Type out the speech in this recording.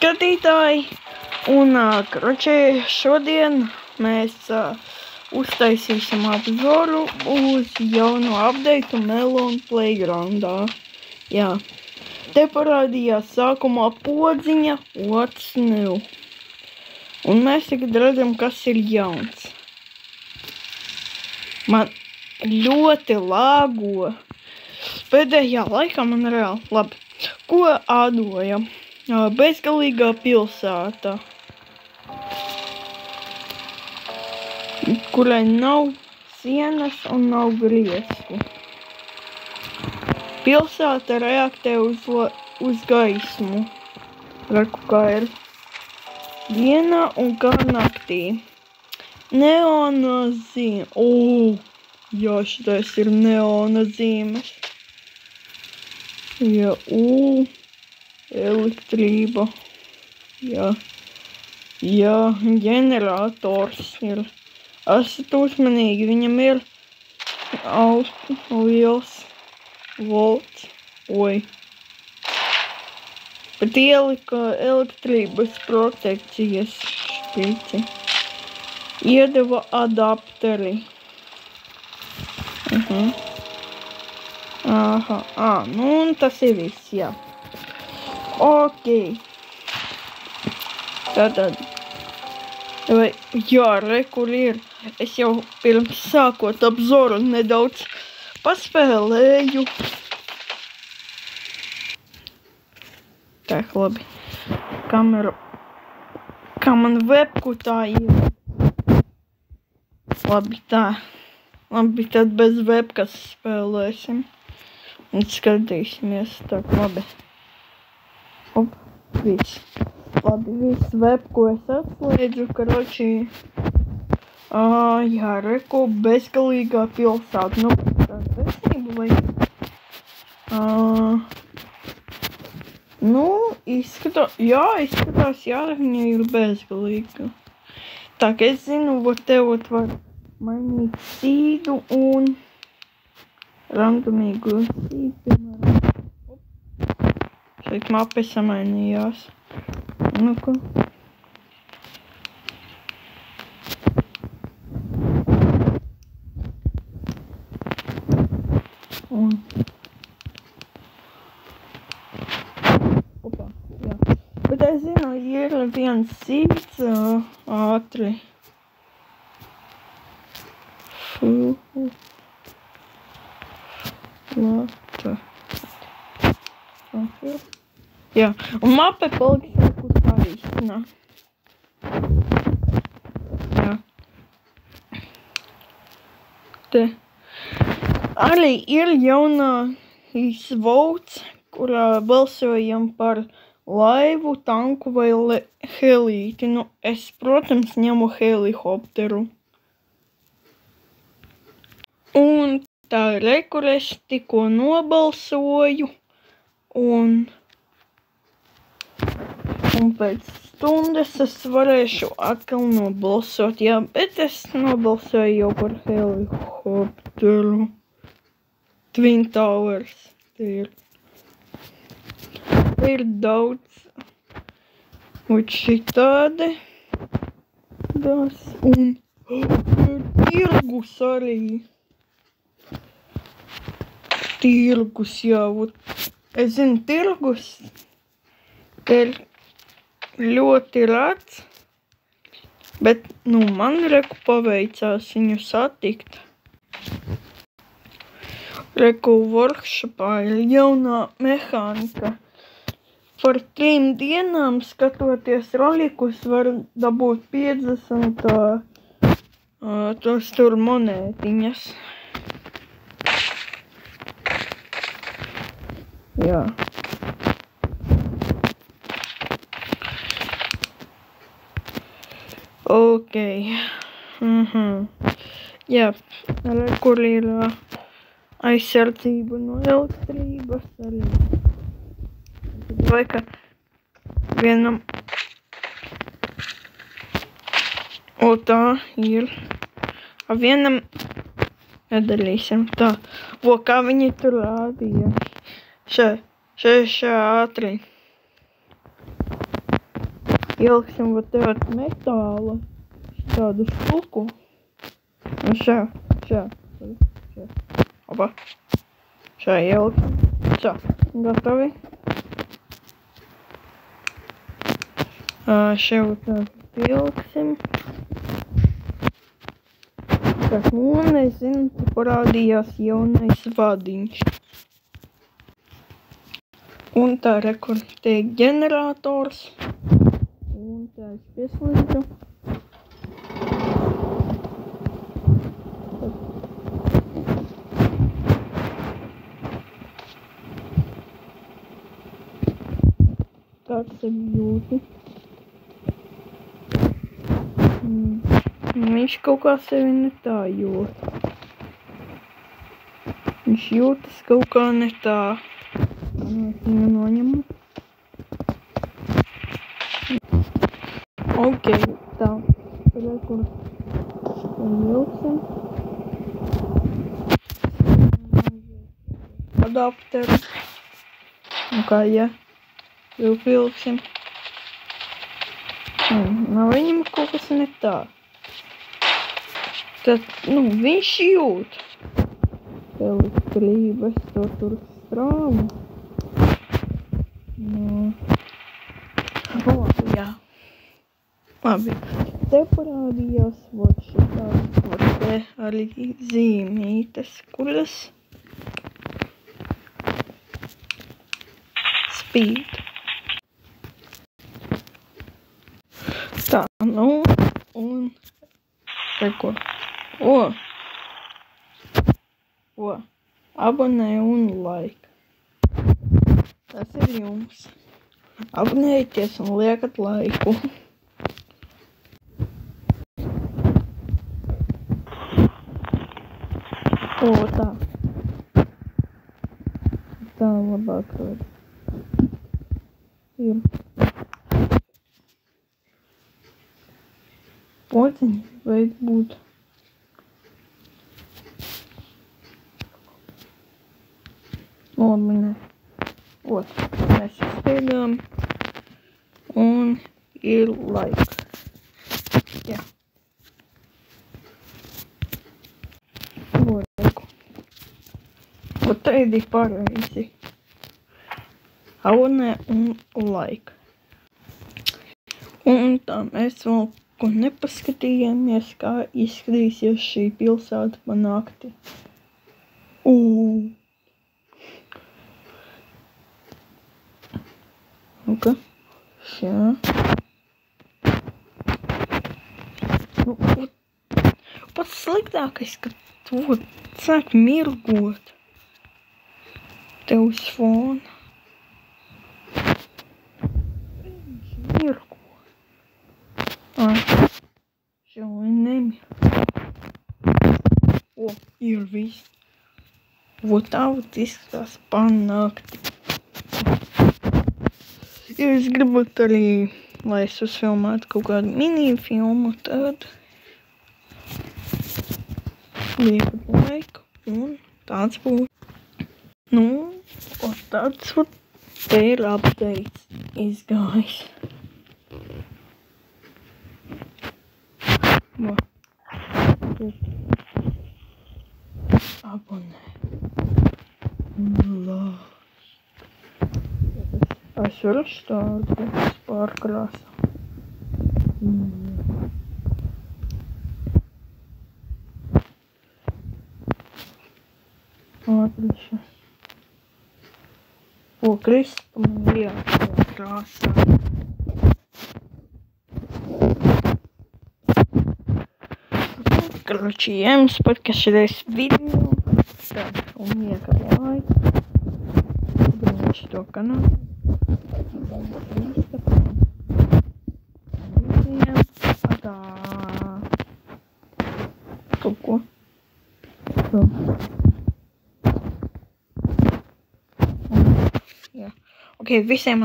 skatītāji, un šodien mēs uztaisīsim apzoru uz jauno update Melon Playgroundā. Jā, te parādījās sākumā podziņa, what's new. Un mēs tagad redzam, kas ir jauns. Man ļoti lāgo. Pēdējā laikā man reāli labi. Ko ādojam? Bezgalīgā pilsēta, kurai nav sienas un nav griesti. Pilsēta reaktē uz gaismu. Reku, kā ir dienā un kā naktī. Neona zīme. Jā, šitais ir neona zīmes. Jā, elektrība. Jā, ģenerators ir. Esat uzmanīgi, viņam ir liels volts. Bet ielika elektrības protekcijas špici. Iedeva adapteri. Nu un tas ir viss, jā. Ok. Tātad. Jā, kur ir. Es jau pirms sākot apzoru nedaudz paspēlēju. Tā, labi. Kameru. Kā man webku tā ir. Labi, tā. Labi, tad bez webkas spēlēsim. Un skatīsimies, tā, labi. Viss. Labi, viss web, ko es atslēdzu, karoči. Jā, reku, bezgalīgā pilsēta. Nu, tā bezgalība vai? Izskatās, viņa ir bezgalīga. Tā, ka es zinu, te var mainīt sīdu un randomīgu sīdu, piemēram. Šeit mape samainījās. Nu, ko? Jā. Bet es zinu, ir viens sīds ātri. Jā, un mape paliks nekur paīstinā. Jā. Te arī ir jaunais votes, kurā balsojam par laivu, tanku vai helīti. Nu, es, protams, ņemu helikopteru. Un tā kur es tikko nobalsoju. Un pēc stundas es varēšu atkal nobalsot. Jā, bet es nobalsoju jau par helikopteru. Twin Towers. Te ir daudz. Un šitādi. Un tirgus arī. Tirgus, jā. Es zinu, tirgus ir ļoti rats, bet, man reku paveicās viņu satikt. Reku workshopā ir jaunā mehānika. Par 3 dienām skatoties rolikus var dabūt 50 tos tur monētiņas. Jā. Ok. Jā, kur ir aizsardzība no elektrības arī. Vai ka vienam... tā ir. Vienam nedalīsim tā. Kā viņi tur rādīja. Šā ātri. Ieliksim vat tev metāla tādu štuku. Un šā. Opa. Šā ieliksim. Šā. Gatavi. Šeit tā ieliksim. Tak, un nezinu, parādījās jaunais vadiņš. Un tā rekur tiek ģenerators. Un tā es pieslīdzu. Tāds ir jūti. Viņš kaut kā sevi ne tā jūt. Viņš jūtas kaut kā ne tā. Es viņu noņemu. Ok, tā. Rekur ieliksim. Adapteru. Un kā ja jau pilksim. Nav viņam kaut kas ne tā. Tad, viņš jūt. Elektrība, es to tur strāvu. Jā. Labi. Te parādījās vot šitās, vot te arī zīmītes, kuras spīd. Tā, un rekur. Abonē un like. Tas ir jums. Abonējieties un liekat laiku. Tā. Tā labāk var. Ir. Podziņi vajag būt. Labi, mēs izspiedām. Un ir laika. Jā. Ot te ir pareizi. Abonē un laika. Un tā mēs vēl ko nepaskatījāmies, kā izskatīsies šī pilsēta pa nakti. Nu-ka, šā. Pats sliktākais, ka to sāk mirgot. Te uz fona. Mirgo. Šo nemirgo. Ir viss. Tā izskatās panākti. Ja es gribu arī, lai es uzfilmētu kaut kādu mini-filmu, tad liekat laiku un tāds būs. Tāds te ir updates izgājis. Abonē. Es varu štādu pārkrāsā. Atriša. Krispa man jāatklāt krāsā. Короче, я им сподкашляюсь видео. Так, у меня лайк. Думаю, что канал. Какой? Окей, visiem